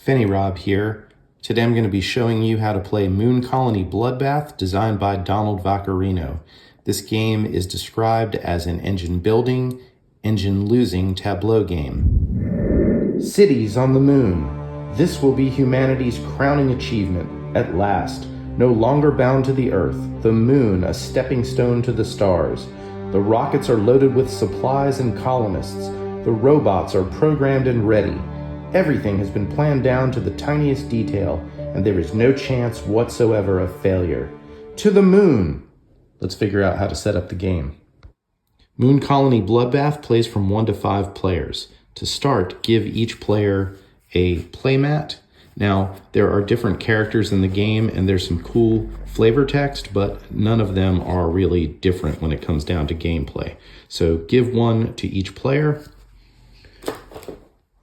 Rob here. Today I'm going to be showing you how to play Moon Colony Bloodbath, designed by Donald Vaccarino. This game is described as an engine building, engine losing tableau game. Cities on the moon. This will be humanity's crowning achievement. At last, no longer bound to the Earth, the moon a stepping stone to the stars. The rockets are loaded with supplies and colonists. The robots are programmed and ready. Everything has been planned down to the tiniest detail, and there is no chance whatsoever of failure. To the moon! Let's figure out how to set up the game. Moon Colony Bloodbath plays from 1 to 5 players. To start, give each player a playmat. Now, there are different characters in the game, and there's some cool flavor text, but none of them are really different when it comes down to gameplay. So give one to each player.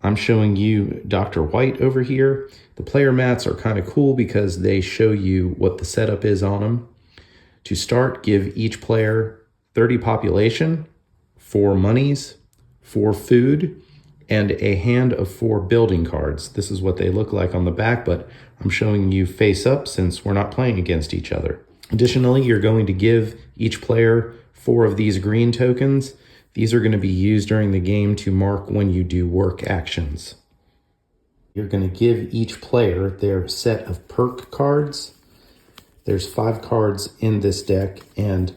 I'm showing you Dr. White over here. The player mats are kind of cool because they show you what the setup is on them. To start, give each player 30 population, 4 monies, 4 food, and a hand of 4 building cards. This is what they look like on the back, but I'm showing you face up since we're not playing against each other. Additionally, you're going to give each player 4 of these green tokens. These are going to be used during the game to mark when you do work actions. You're going to give each player their set of PERK cards. There's 5 cards in this deck, and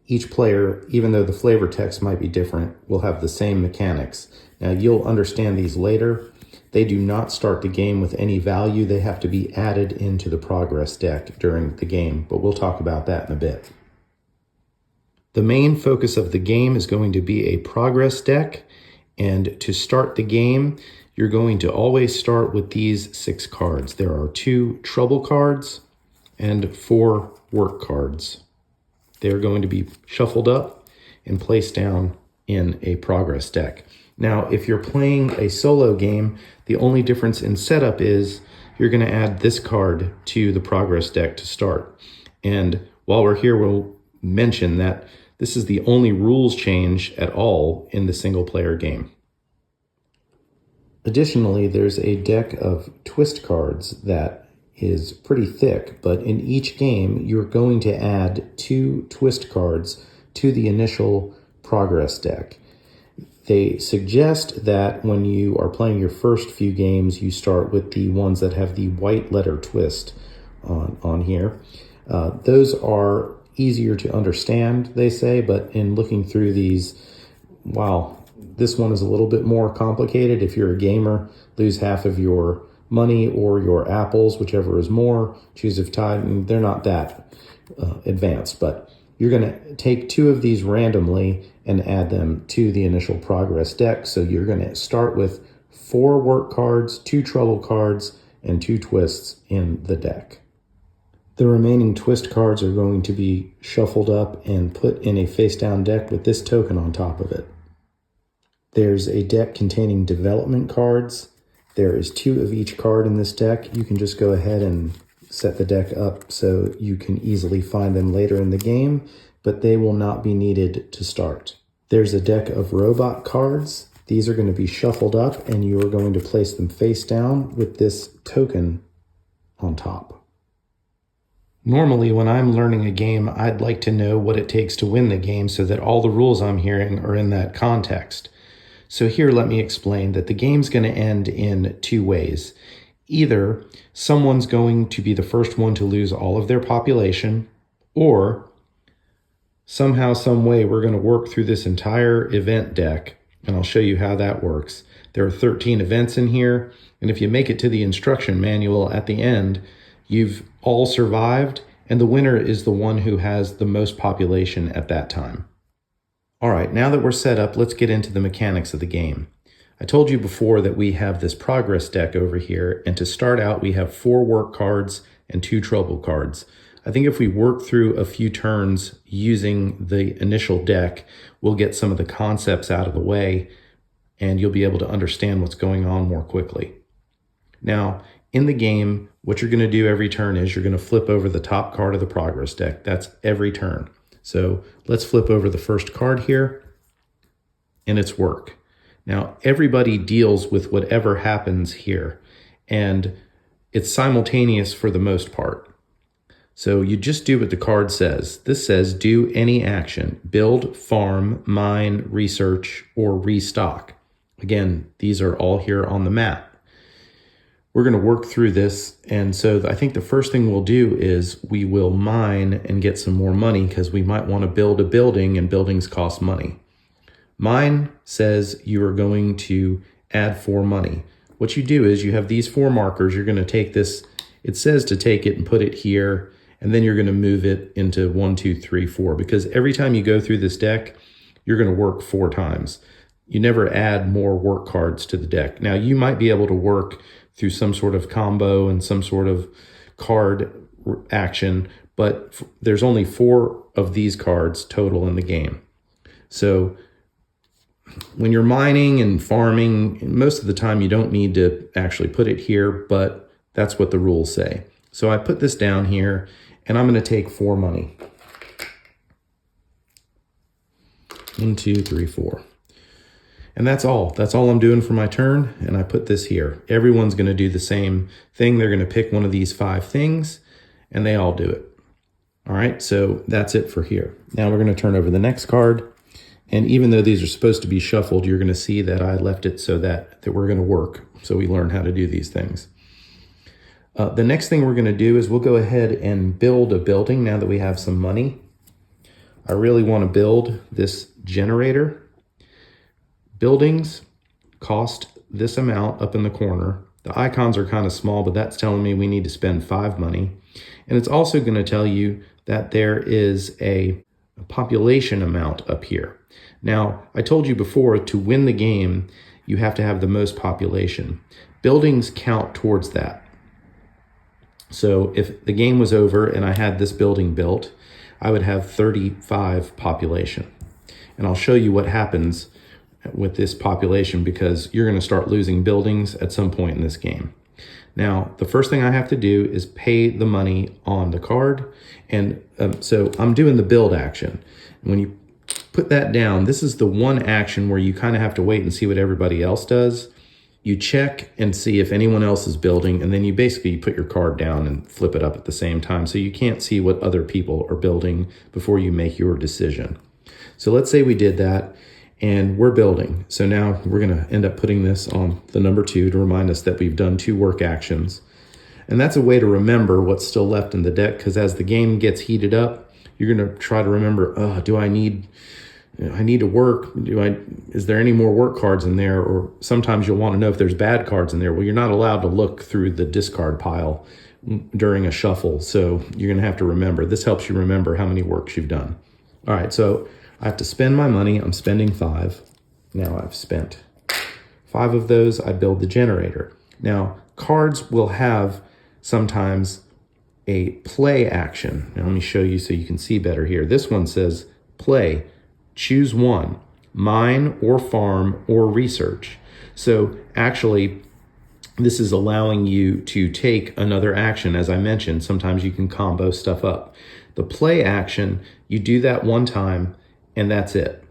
each player, even though the flavor text might be different, will have the same mechanics. Now, you'll understand these later. They do not start the game with any value. They have to be added into the progress deck during the game, but we'll talk about that in a bit. The main focus of the game is going to be a progress deck, and to start the game, you're going to always start with these 6 cards. There are 2 trouble cards and 4 work cards. They're going to be shuffled up and placed down in a progress deck. Now, if you're playing a solo game, the only difference in setup is you're going to add this card to the progress deck to start. And while we're here, we'll mention that this is the only rules change at all in the single player game. Additionally, there's a deck of twist cards that is pretty thick, but in each game, you're going to add 2 twist cards to the initial progress deck. They suggest that when you are playing your first few games, you start with the ones that have the white letter twist on here. Those are easier to understand, they say, but in looking through these, wow, this one is a little bit more complicated. If you're a gamer, lose half of your money or your apples, whichever is more, choose of tide, and they're not that advanced, but you're going to take 2 of these randomly and add them to the initial progress deck. So you're going to start with 4 work cards, 2 trouble cards, and 2 twists in the deck. The remaining twist cards are going to be shuffled up and put in a face-down deck with this token on top of it. There's a deck containing development cards. There is 2 of each card in this deck. You can just go ahead and set the deck up so you can easily find them later in the game, but they will not be needed to start. There's a deck of robot cards. These are going to be shuffled up, and you are going to place them face down with this token on top. Normally, when I'm learning a game, I'd like to know what it takes to win the game so that all the rules I'm hearing are in that context. So here, let me explain that the game's going to end in 2 ways. Either someone's going to be the first one to lose all of their population, or somehow, some way, we're going to work through this entire event deck, and I'll show you how that works. There are 13 events in here, and if you make it to the instruction manual at the end, you've all survived, and the winner is the one who has the most population at that time. All right, now that we're set up, let's get into the mechanics of the game. I told you before that we have this progress deck over here, and to start out, we have 4 work cards and 2 trouble cards. I think if we work through a few turns using the initial deck, we'll get some of the concepts out of the way, and you'll be able to understand what's going on more quickly. Now, in the game, what you're going to do every turn is you're going to flip over the top card of the progress deck. That's every turn. So let's flip over the first card here, and it's work. Now, everybody deals with whatever happens here, and it's simultaneous for the most part. So you just do what the card says. This says do any action: build, farm, mine, research, or restock. Again, these are all here on the map. We're going to work through this, and so I think the first thing we'll do is we will mine and get some more money, because we might want to build a building, and buildings cost money. Mine says you are going to add 4 money. What you do is you have these 4 markers. You're going to take this, it says to take it and put it here, and then you're going to move it into 1, 2, 3, 4, because every time you go through this deck, you're going to work 4 times. You never add more work cards to the deck. Now, you might be able to work through some sort of combo and some sort of card action, but there's only 4 of these cards total in the game. So when you're mining and farming, most of the time you don't need to actually put it here, but that's what the rules say. So I put this down here, and I'm going to take 4 money. 1, 2, 3, 4. And that's all. That's all I'm doing for my turn, and I put this here. Everyone's going to do the same thing. They're going to pick one of these 5 things, and they all do it. All right, so that's it for here. Now we're going to turn over the next card, and even though these are supposed to be shuffled, you're going to see that I left it so that we're going to work, so we learn how to do these things. The next thing we're going to do is we'll go ahead and build a building now that we have some money. I really want to build this generator. Buildings cost this amount up in the corner. The icons are kind of small, but that's telling me we need to spend 5 money. And it's also going to tell you that there is a population amount up here. Now, I told you before, to win the game, you have to have the most population. Buildings count towards that. So if the game was over and I had this building built, I would have 35 population. And I'll show you what happens with this population, because you're going to start losing buildings at some point in this game. Now, the first thing I have to do is pay the money on the card. And so I'm doing the build action. When you put that down, this is the one action where you kind of have to wait and see what everybody else does. You check and see if anyone else is building, and then you basically put your card down and flip it up at the same time, so you can't see what other people are building before you make your decision. So let's say we did that, and we're building. So now we're going to end up putting this on the number 2 to remind us that we've done 2 work actions. And that's a way to remember what's still left in the deck, because as the game gets heated up, you're going to try to remember, do I need to work? Is there any more work cards in there? Or sometimes you'll want to know if there's bad cards in there. Well, you're not allowed to look through the discard pile during a shuffle. So you're going to have to remember. This helps you remember how many works you've done. All right, so I have to spend my money. I'm spending 5. Now I've spent 5 of those. I build the generator. Now, cards will have sometimes a play action. Now let me show you so you can see better here. This one says play. Choose one: mine or farm or research. So actually, this is allowing you to take another action. As I mentioned, sometimes you can combo stuff up. The play action, you do that one time, and that's it.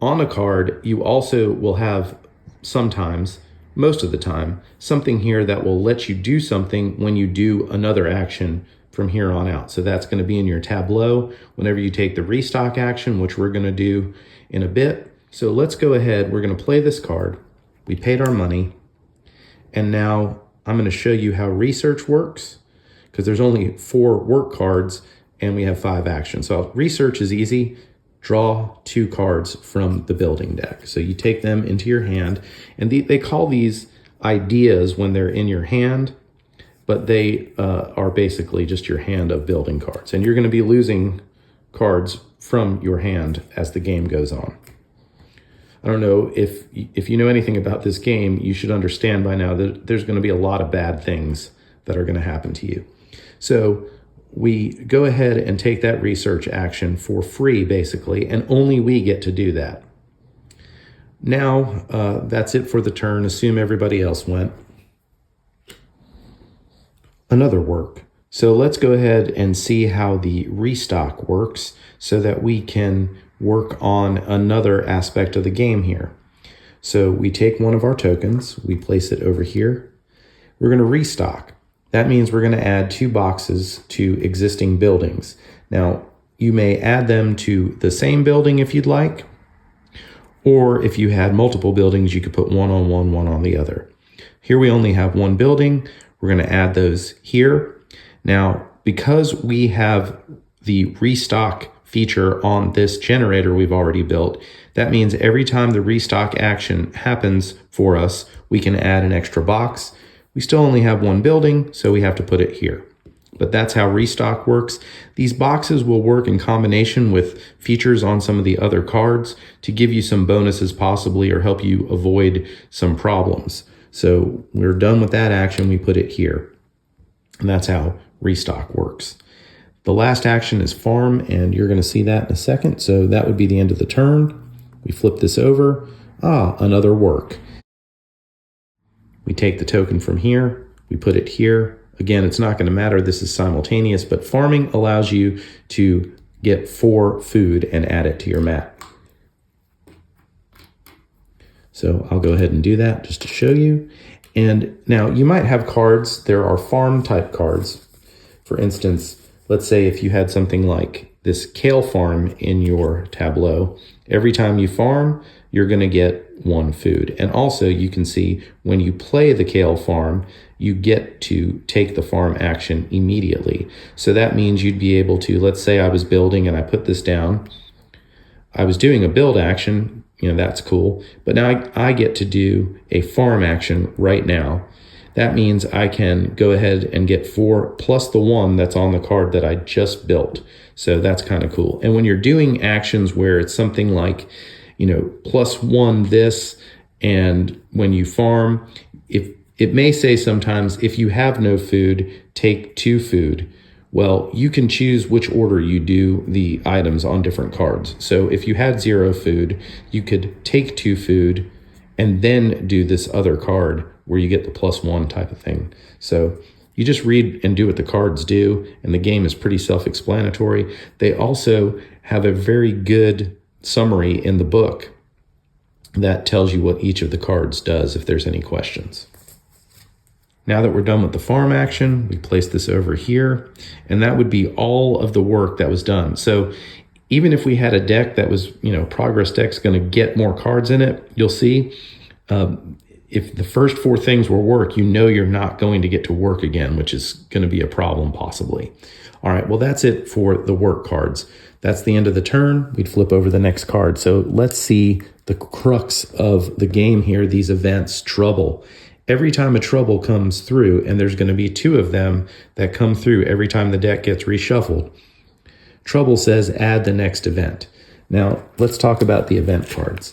On a card, you also will have sometimes, most of the time, something here that will let you do something when you do another action from here on out. So that's going to be in your tableau whenever you take the restock action, which we're going to do in a bit. So let's go ahead. We're going to play this card. We paid our money. And now I'm going to show you how research works, because there's only 4 work cards and we have 5 actions. So research is easy. Draw 2 cards from the building deck. So you take them into your hand, and they call these ideas when they're in your hand, but they are basically just your hand of building cards. And you're going to be losing cards from your hand as the game goes on. I don't know if you know anything about this game, you should understand by now that there's going to be a lot of bad things that are going to happen to you. So we go ahead and take that research action for free, basically, and only we get to do that. Now, that's it for the turn. Assume everybody else went. Another work. So let's go ahead and see how the restock works so that we can work on another aspect of the game here. So we take one of our tokens, we place it over here. we're going to restock. That means we're going to add 2 boxes to existing buildings. Now, you may add them to the same building if you'd like, or if you had multiple buildings, you could put one on one, one on the other. Here we only have 1 building. We're going to add those here. Now, because we have the restock feature on this generator we've already built, that means every time the restock action happens for us, we can add an extra box. We still only have 1 building, so we have to put it here. But that's how restock works. These boxes will work in combination with features on some of the other cards to give you some bonuses possibly, or help you avoid some problems. So we're done with that action, we put it here. And that's how restock works. The last action is farm, and you're going to see that in a second. So that would be the end of the turn. We flip this over. Another work. We take the token from here, we put it here. Again, it's not going to matter, this is simultaneous, but farming allows you to get 4 food and add it to your map. So I'll go ahead and do that just to show you. And now you might have cards, there are farm type cards. For instance, let's say if you had something like this kale farm in your tableau, every time you farm, you're going to get 1 food. And also you can see when you play the kale farm, you get to take the farm action immediately. So that means you'd be able to, let's say I was building and I put this down. I was doing a build action, that's cool. But now I get to do a farm action right now. That means I can go ahead and get 4 plus the 1 that's on the card that I just built. So that's kind of cool. And when you're doing actions where it's something like, +1 this, and when you farm, if it may say sometimes if you have no food, take 2 food. Well, you can choose which order you do the items on different cards. So if you had 0 food, you could take 2 food and then do this other card where you get the +1 type of thing. So you just read and do what the cards do, and the game is pretty self-explanatory. They also have a very good summary in the book that tells you what each of the cards does if there's any questions. Now that we're done with the farm action, we place this over here, and that would be all of the work that was done. So even if we had a deck that was, progress deck's going to get more cards in it, you'll see if the first 4 things were work, you're not going to get to work again, which is going to be a problem possibly. All right, well, that's it for the work cards. That's the end of the turn. We'd flip over the next card. So let's see the crux of the game here, these events, trouble. Every time a trouble comes through, and there's going to be 2 of them that come through every time the deck gets reshuffled, trouble says add the next event. Now, let's talk about the event cards.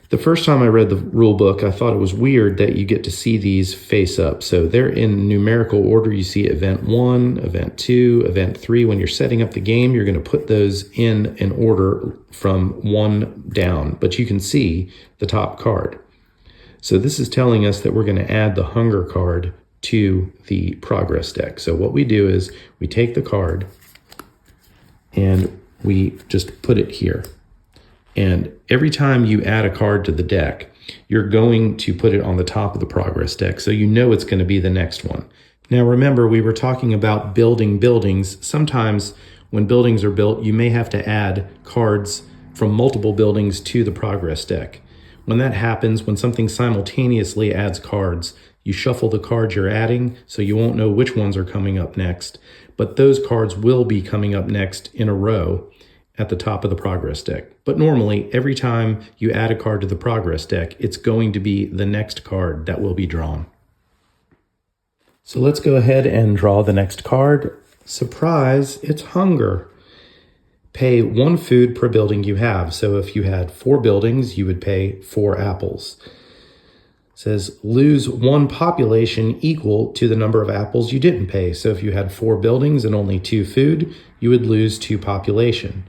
The first time I read the rule book, I thought it was weird that you get to see these face up. So they're in numerical order. You see event 1, event 2, event 3. When you're setting up the game, you're going to put those in an order from 1 down, but you can see the top card. So this is telling us that we're going to add the hunger card to the progress deck. So what we do is we take the card and we just put it here. And every time you add a card to the deck, you're going to put it on the top of the progress deck, so it's going to be the next one. Now remember, we were talking about building buildings. Sometimes when buildings are built, you may have to add cards from multiple buildings to the progress deck. When that happens, when something simultaneously adds cards, you shuffle the cards you're adding, so you won't know which ones are coming up next. But those cards will be coming up next in a row at the top of the progress deck. But normally, every time you add a card to the progress deck, it's going to be the next card that will be drawn. So let's go ahead and draw the next card. Surprise, it's hunger. Pay 1 food per building you have. So if you had 4 buildings, you would pay 4 apples. It says lose 1 population equal to the number of apples you didn't pay. So if you had 4 buildings and only 2 food, you would lose 2 population.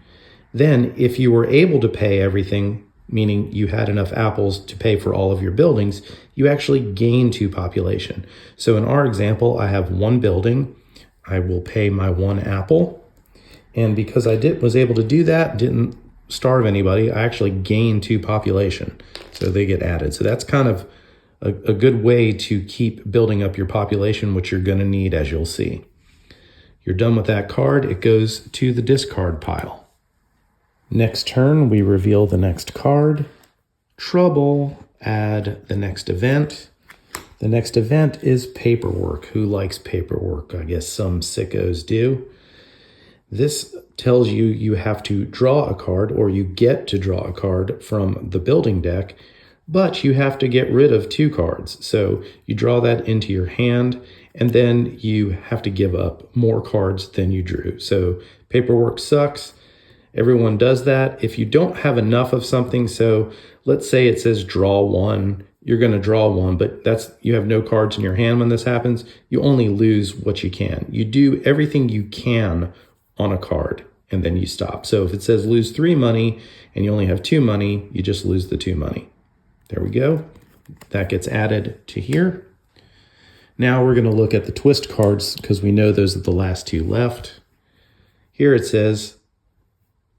Then if you were able to pay everything, meaning you had enough apples to pay for all of your buildings, you actually gain 2 population. So in our example, I have 1 building. I will pay my 1 apple. And because I was able to do that, didn't starve anybody, I actually gained 2 population. So they get added. So that's kind of a good way to keep building up your population, which you're going to need, as you'll see. You're done with that card. It goes to the discard pile. Next turn, we reveal the next card. Trouble. Add the next event. The next event is paperwork. Who likes paperwork? I guess some sickos do. This tells you you have to draw a card, or you get to draw a card from the building deck, but you have to get rid of 2 cards. So you draw that into your hand, and then you have to give up more cards than you drew. So paperwork sucks. Everyone does that. If you don't have enough of something, so let's say it says draw 1, you're going to draw 1, but you have no cards in your hand when this happens. You only lose what you can. You do everything you can on a card, and then you stop. So if it says lose 3 money and you only have 2 money, you just lose the 2 money. There we go. That gets added to here. Now we're going to look at the twist cards because we know those are the last 2 left. Here it says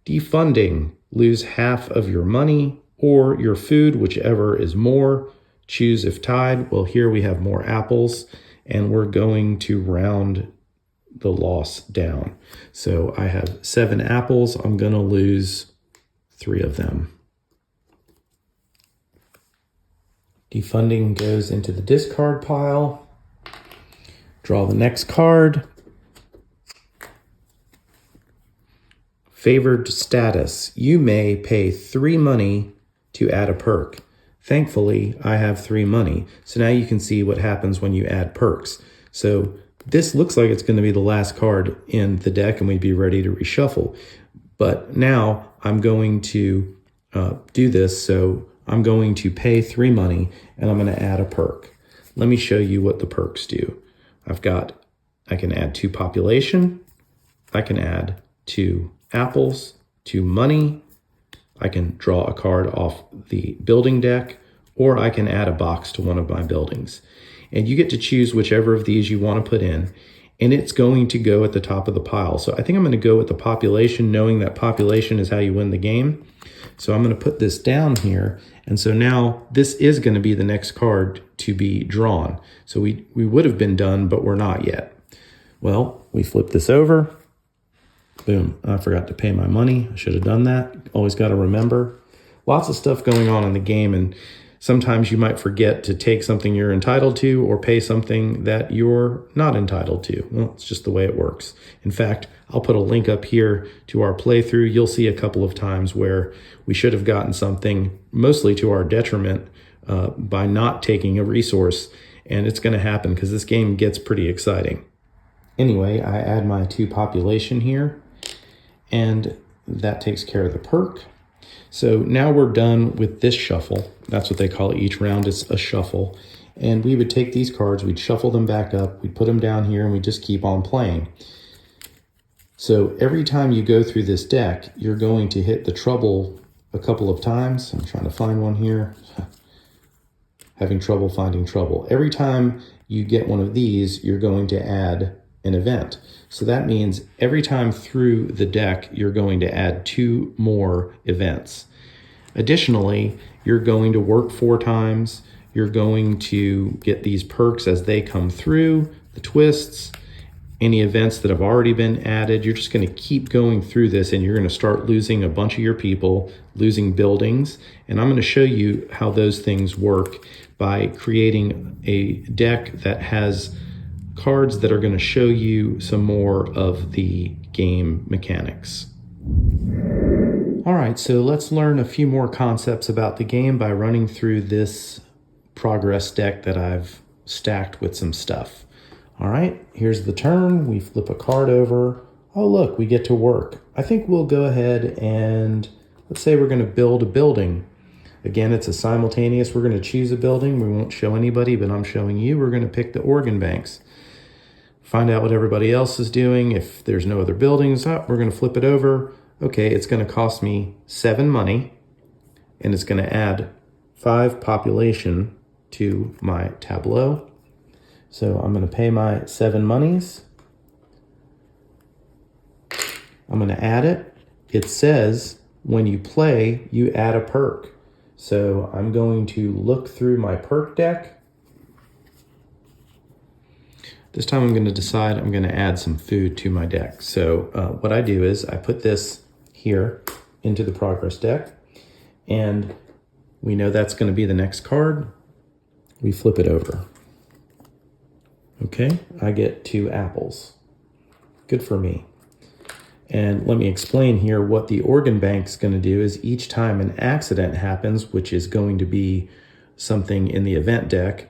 defunding, lose half of your money or your food, whichever is more. Choose if tied. Well, here we have more apples, and we're going to round the loss down. So I have 7 apples. I'm going to lose 3 of them. Defunding goes into the discard pile. Draw the next card. Favored status. You may pay 3 money to add a perk. Thankfully, I have 3 money. So now you can see what happens when you add perks. So this looks like it's going to be the last card in the deck, and we'd be ready to reshuffle. But now I'm going to do this. So I'm going to pay 3 money, and I'm going to add a perk. Let me show you what the perks do. I can add 2 population. I can add 2 apples, 2 money. I can draw a card off the building deck, or I can add a box to one of my buildings. And you get to choose whichever of these you want to put in, and it's going to go at the top of the pile. So I think I'm going to go with the population, knowing that population is how you win the game. So I'm going to put this down here. And so now this is going to be the next card to be drawn. So we would have been done, but we're not yet. Well, we flip this over. Boom, I forgot to pay my money. I should have done that. Always got to remember. Lots of stuff going on in the game, and sometimes you might forget to take something you're entitled to or pay something that you're not entitled to. Well, it's just the way it works. In fact, I'll put a link up here to our playthrough. You'll see a couple of times where we should have gotten something, mostly to our detriment, by not taking a resource, and it's going to happen because this game gets pretty exciting. Anyway, I add my 2 population here, and that takes care of the perk. So now we're done with this shuffle. That's what they call it. Each round is a shuffle. And we would take these cards, we'd shuffle them back up, we'd put them down here, and we just keep on playing. So every time you go through this deck, you're going to hit the trouble a couple of times. I'm trying to find one here. Having trouble finding trouble. Every time you get one of these, you're going to add an event. So that means every time through the deck, you're going to add 2 more events. Additionally, you're going to work 4 times. You're going to get these perks as they come through, the twists, any events that have already been added. You're just going to keep going through this, and you're going to start losing a bunch of your people, losing buildings. And I'm going to show you how those things work by creating a deck that has cards that are going to show you some more of the game mechanics. All right, so let's learn a few more concepts about the game by running through this progress deck that I've stacked with some stuff. All right, here's the turn. We flip a card over. Oh, look, we get to work. I think we'll go ahead and let's say we're going to build a building. Again, it's a simultaneous. We're going to choose a building. We won't show anybody, but I'm showing you. We're going to pick the organ banks. Find out what everybody else is doing. If there's no other buildings, we're going to flip it over. Okay, it's going to cost me 7 money, and it's going to add 5 population to my tableau. So I'm going to pay my 7 monies. I'm going to add it. It says when you play, you add a perk. So I'm going to look through my perk deck. This time I'm going to decide I'm going to add some food to my deck. So what I do is I put this here into the progress deck, and we know that's going to be the next card. We flip it over. Okay, I get 2 apples. Good for me. And let me explain here what the organ bank's going to do is each time an accident happens, which is going to be something in the event deck,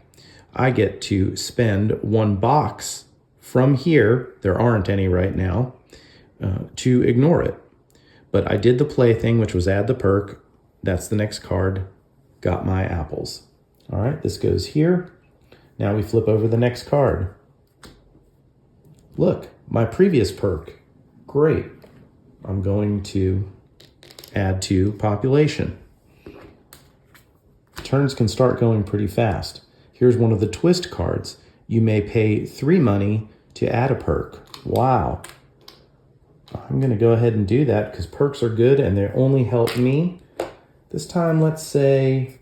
I get to spend 1 box from here, there aren't any right now, to ignore it. But I did the play thing, which was add the perk. That's the next card. Got my apples. All right, this goes here. Now we flip over the next card. Look, my previous perk. Great. I'm going to add to population. Turns can start going pretty fast. Here's one of the twist cards. You may pay 3 money to add a perk. Wow. I'm going to go ahead and do that because perks are good and they only help me. This time, let's say,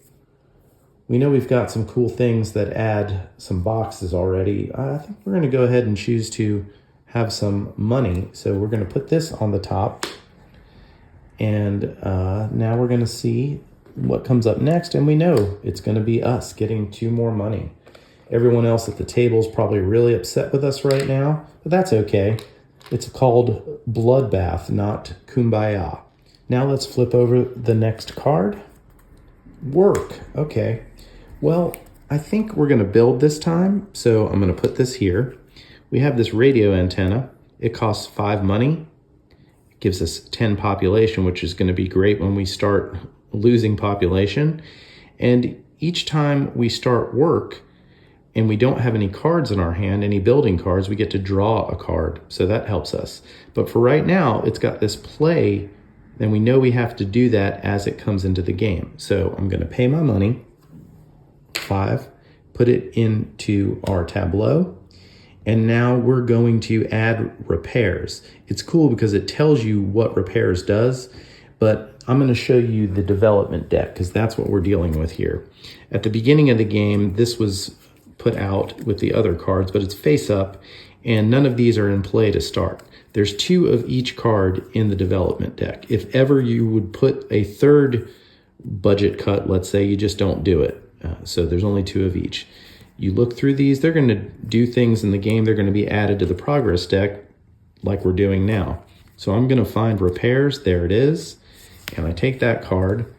we know we've got some cool things that add some boxes already. I think we're going to go ahead and choose to have some money. So we're going to put this on the top. And now we're going to see what comes up next, and we know it's going to be us getting 2 more money. Everyone else at the table is probably really upset with us right now, but that's okay. It's called Bloodbath, not Kumbaya. Now let's flip over the next card. Work. Okay. Well, I think we're going to build this time, so I'm going to put this here. We have this radio antenna. It costs 5 money. It gives us 10 population, which is going to be great when we start losing population. And each time we start work and we don't have any cards in our hand, any building cards, we get to draw a card. So that helps us. But for right now, it's got this play, and we know we have to do that as it comes into the game. So I'm going to pay my money, 5, put it into our tableau. And now we're going to add repairs. It's cool because it tells you what repairs does, but I'm going to show you the development deck because that's what we're dealing with here. At the beginning of the game, this was put out with the other cards, but it's face up, and none of these are in play to start. There's 2 of each card in the development deck. If ever you would put a 3rd budget cut, let's say, you just don't do it. So there's only 2 of each. You look through these, they're going to do things in the game. They're going to be added to the progress deck like we're doing now. So I'm going to find repairs. There it is. And I take that card,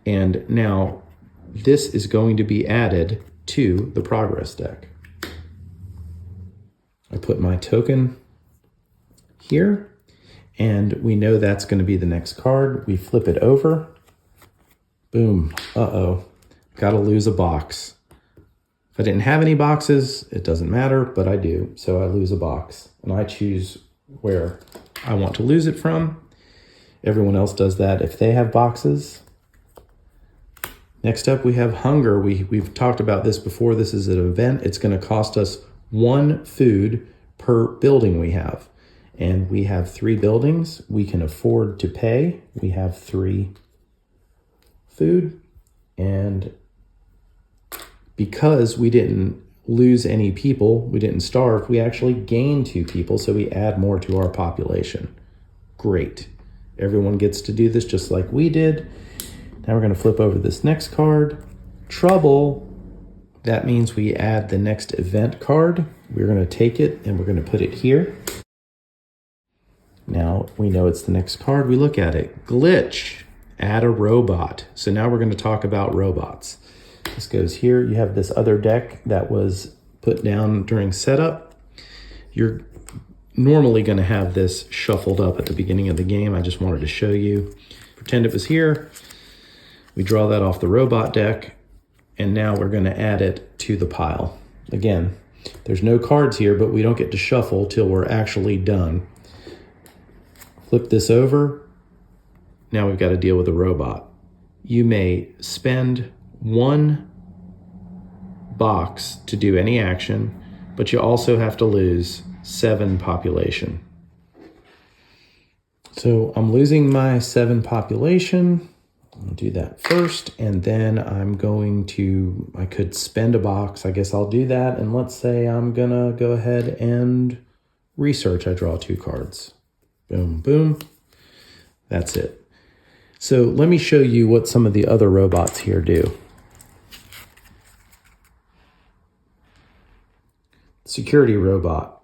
and now this is going to be added to the progress deck. I put my token here, and we know that's going to be the next card. We flip it over. Boom. Uh-oh. Got to lose a box. If I didn't have any boxes, it doesn't matter, but I do. So I lose a box, and I choose where I want to lose it from. Everyone else does that if they have boxes. Next up, we have hunger. We've talked about this before. This is an event. It's going to cost us 1 food per building we have. And we have 3 buildings we can afford to pay. We have 3 food. And because we didn't lose any people, we didn't starve, we actually gained 2 people, so we add more to our population. Great. Everyone gets to do this just like we did. Now we're going to flip over this next card. Trouble. That means we add the next event card. We're going to take it and we're going to put it here. Now we know it's the next card. We look at it. Glitch. Add a robot. So now we're going to talk about robots. This goes here. You have this other deck that was put down during setup. You're normally going to have this shuffled up at the beginning of the game. I just wanted to show you. Pretend it was here. We draw that off the robot deck, and now we're going to add it to the pile. Again, there's no cards here, but we don't get to shuffle till we're actually done. Flip this over. Now we've got to deal with a robot. You may spend 1 box to do any action, but you also have to lose 7 population. So I'm losing my 7 population. I'll do that first, and then I could spend a box. I guess I'll do that, and let's say I'm gonna go ahead and research. I draw 2 cards. Boom, boom. That's it. So let me show you what some of the other robots here do. Security robot,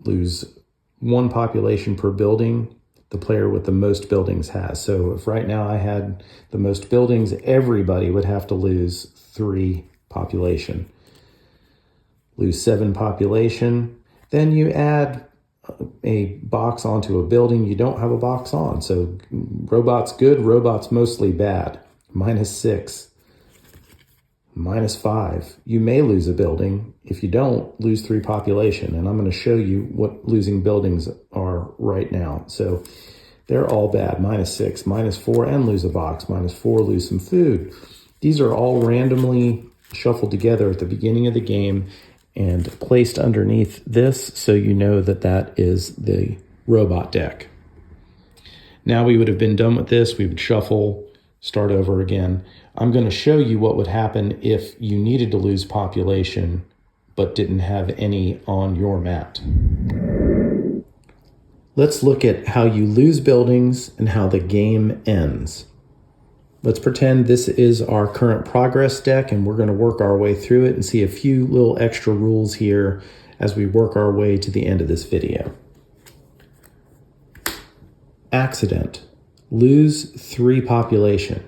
lose 1 population per building. The player with the most buildings has. So if right now I had the most buildings, everybody would have to lose 3 population. Lose 7 population. Then you add a box onto a building you don't have a box on. So robots good, robots mostly bad. -6. -5. You may lose a building. If you don't, lose 3 population. And I'm going to show you what losing buildings are right now. So they're all bad. -6, -4, and lose a box. -4, lose some food. These are all randomly shuffled together at the beginning of the game and placed underneath this, so you know that that is the robot deck. Now we would have been done with this. We would shuffle, start over again. I'm going to show you what would happen if you needed to lose population but didn't have any on your mat. Let's look at how you lose buildings and how the game ends. Let's pretend this is our current progress deck, and we're going to work our way through it and see a few little extra rules here as we work our way to the end of this video. Accident. Lose 3 population.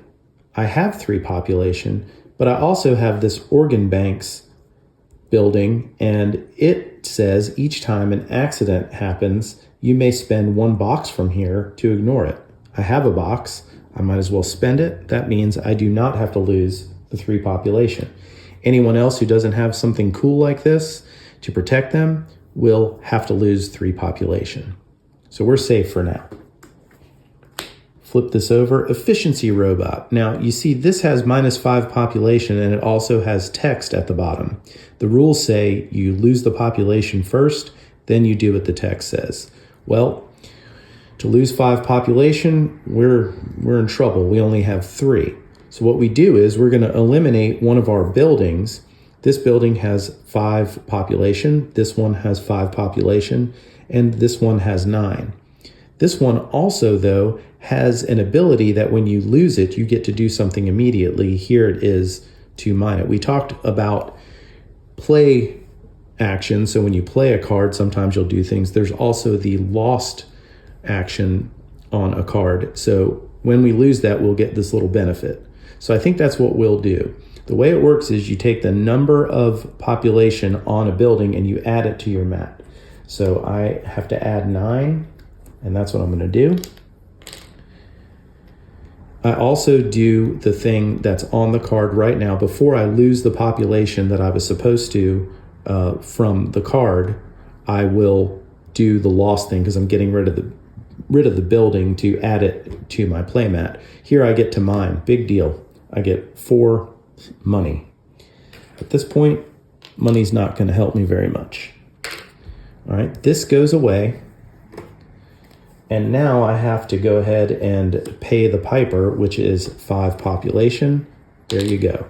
I have 3 population, but I also have this organ banks building, and it says each time an accident happens, you may spend 1 box from here to ignore it. I have a box. I might as well spend it. That means I do not have to lose the 3 population. Anyone else who doesn't have something cool like this to protect them will have to lose 3 population. So we're safe for now. Flip this over. Efficiency robot. Now you see this has -5 population, and it also has text at the bottom. The rules say you lose the population first, then you do what the text says. Well, to lose 5 population, we're in trouble. We only have 3. So what we do is we're going to eliminate one of our buildings. This building has 5 population. This one has 5 population, and this one has 9. This one also, though, has an ability that when you lose it, you get to do something immediately. Here it is to mine it. We talked about play action. So when you play a card, sometimes you'll do things. There's also the lost action on a card. So when we lose that, we'll get this little benefit. So I think that's what we'll do. The way it works is you take the number of population on a building and you add it to your mat. So I have to add 9, and that's what I'm going to do. I also do the thing that's on the card right now. Before I lose the population that I was supposed to from the card, I will do the lost thing because I'm getting rid of the building to add it to my playmat. Here I get to mine. Big deal. I get 4 money. At this point, money's not going to help me very much. All right, this goes away. And now I have to go ahead and pay the piper, which is 5 population. There you go.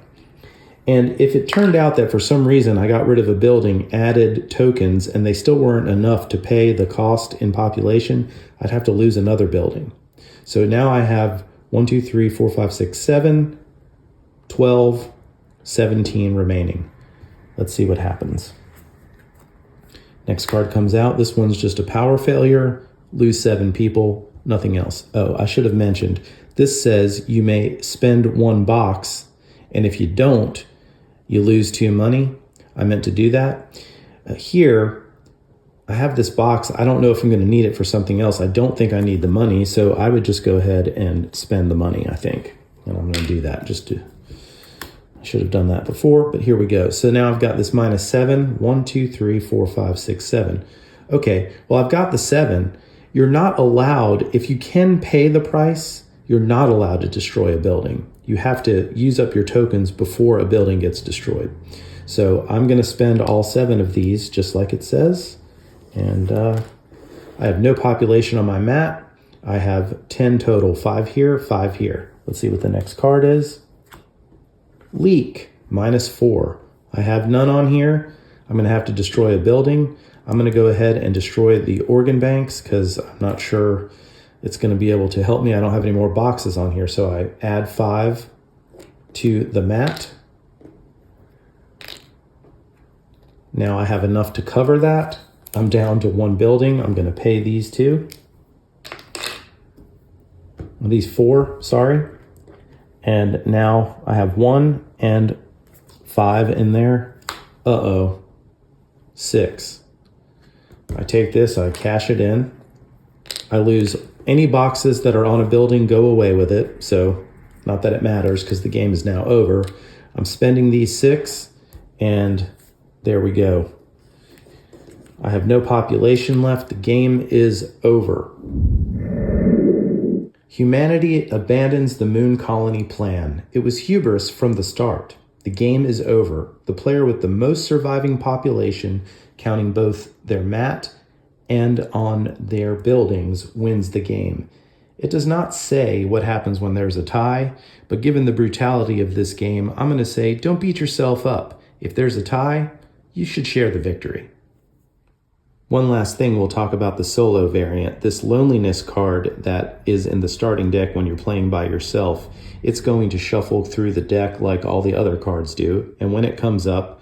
And if it turned out that for some reason I got rid of a building, added tokens, and they still weren't enough to pay the cost in population, I'd have to lose another building. So now I have 1, 2, 3, 4, 5, 6, 7, 12, 17 remaining. Let's see what happens. Next card comes out. This one's just a power failure. Lose 7 people, nothing else. Oh, I should have mentioned, this says you may spend 1 box, and if you don't, you lose 2 money. I meant to do that. Here, I have this box. I don't know if I'm going to need it for something else. I don't think I need the money, so I would just go ahead and spend the money, I think. And I'm going to do that I should have done that before, but here we go. So now I've got this -7, 1, 2, 3, 4, 5, 6, 7. Okay, well, I've got the 7. You're not allowed, if you can pay the price, you're not allowed to destroy a building. You have to use up your tokens before a building gets destroyed. So I'm going to spend all 7 of these, just like it says. And I have no population on my mat. I have 10 total, 5 here, 5 here. Let's see what the next card is. Leak, -4. I have none on here. I'm going to have to destroy a building. I'm going to go ahead and destroy the organ banks because I'm not sure it's going to be able to help me. I don't have any more boxes on here, so I add 5 to the mat. Now I have enough to cover that. I'm down to 1 building. I'm going to pay these 2. These 4, sorry. And now I have 1 and 5 in there. Uh-oh. 6. I take this, I cash it in. I lose any boxes that are on a building, go away with it. So not that it matters because the game is now over. I'm spending these 6 and there we go. I have no population left. The game is over. Humanity abandons the moon colony plan. It was hubris from the start. The game is over. The player with the most surviving population, counting both their mat and on their buildings, wins the game. It does not say what happens when there's a tie, but given the brutality of this game, I'm going to say don't beat yourself up. If there's a tie, you should share the victory. One last thing, we'll talk about the solo variant. This loneliness card that is in the starting deck when you're playing by yourself, it's going to shuffle through the deck like all the other cards do. And when it comes up,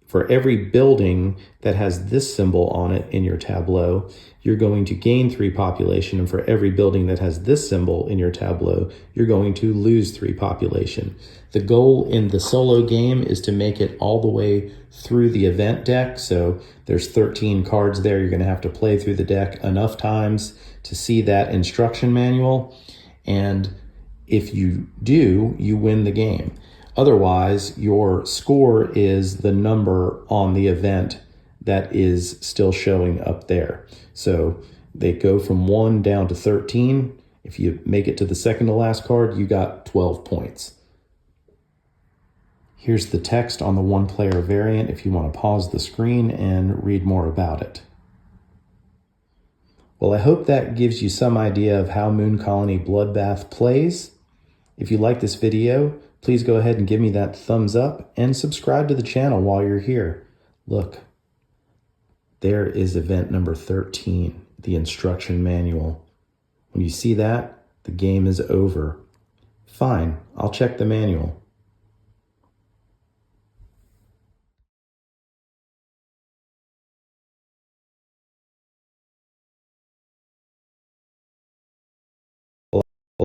for every building that has this symbol on it in your tableau, you're going to gain 3 population. And for every building that has this symbol in your tableau, you're going to lose 3 population. The goal in the solo game is to make it all the way through the event deck. So there's 13 cards there. You're going to have to play through the deck enough times to see that instruction manual. And if you do, you win the game. Otherwise, your score is the number on the event that is still showing up there. So they go from 1 down to 13. If you make it to the second to last card, you got 12 points. Here's the text on the 1-player variant if you want to pause the screen and read more about it. Well, I hope that gives you some idea of how Moon Colony Bloodbath plays. If you like this video, please go ahead and give me that thumbs up and subscribe to the channel while you're here. Look, there is event number 13, the instruction manual. When you see that, the game is over. Fine, I'll check the manual.